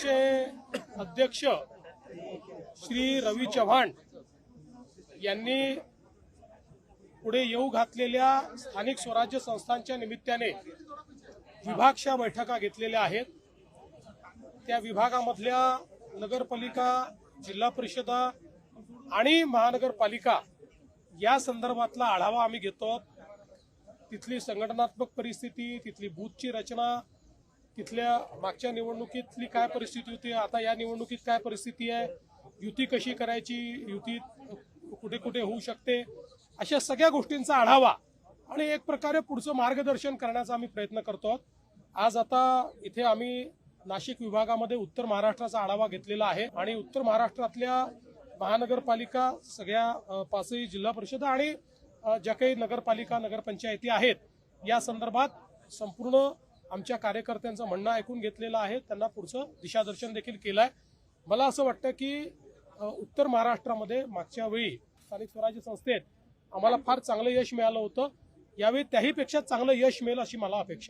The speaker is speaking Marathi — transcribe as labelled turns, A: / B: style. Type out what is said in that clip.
A: आमचे अध्यक्ष श्री रवी चव्हाण यांनी पुढे येऊ घातलेल्या स्थानिक स्वराज्य संस्थांच्या निमित्ताने विभागशा बैठका घेतलेल्या आहेत। त्या विभागामधल्या नगरपालिका, जिल्हा परिषदा आणि महानगरपालिका या संदर्भातला आढावा आम्ही घेतो। तिथली संघटनात्मक परिस्थिती, तिथली बूथची रचना, तिथल्या मागच्या निवडणुकीतली काय परिस्थिती होती, आता या निवडणुकीत काय परिस्थिती आहे, युती कशी करायची, युती कुठे कुठे होऊ शकते, अशा सगळ्या गोष्टींचा आढावा आणि एक प्रकारे पुढचं मार्गदर्शन करण्याचा आम्ही प्रयत्न करतो। आज आता इथे आम्ही नाशिक विभागामध्ये उत्तर महाराष्ट्राचा आढावा घेतलेला आहे आणि उत्तर महाराष्ट्रातल्या महानगरपालिका, सगळ्या पाचही जिल्हा परिषद आणि ज्या काही नगरपालिका, नगरपंचायती आहेत या संदर्भात संपूर्ण आमच्या कार्यकर्त्यांचं म्हणणं ऐकून घेतलेलं आहे, त्यांना पुढचं दिशादर्शन देखील केलंय। मला असं वाटतं की उत्तर महाराष्ट्रामध्ये मागच्या वेळी स्थानिक स्वराज्य संस्थेत आम्हाला फार चांगलं यश मिळालं होतं, यावेळी त्याहीपेक्षा चांगलं यश मिळेल अशी मला अपेक्षा।